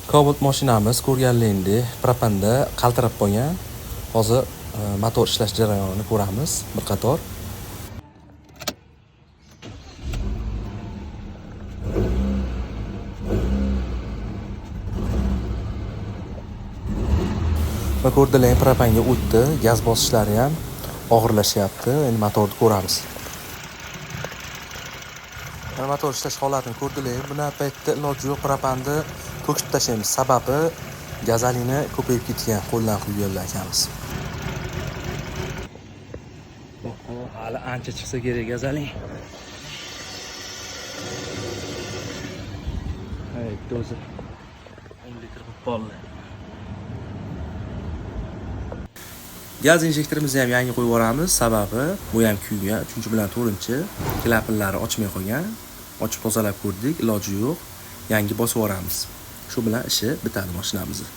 Cobalt mashinamiz ko'rganligindek propanda qaltirab qolgan. Hozir motor ishlash jarayonini ko'ramiz bir qator. Va ko'rdilar, propanga o'tdi, gaz bosishlari ham og'irlashyapti. Endi motorni ko'ramiz. Mana motor ishlash holatini ko'rdilar. Buna paytda iloji yo'q, propanni to'kib tashlaymiz. Sababi gazolina ko'payib ketgan, qo'ldan quyganlar akamiz. Hali ancha chiqsa kerak gazolin. Hey, do'zi 10 litr bo'lib qoldi. Gaz injektorimizni ham yangi qo'yib yuboramiz. Sababi bu ham kuygan, 3-4-chi klapanlari ochmay qolgan. Ochib tozalab ko'rdik, iloji yo'q. Yangi bosib yuboramiz. Shu bilan ishi bitadi mashinamizni.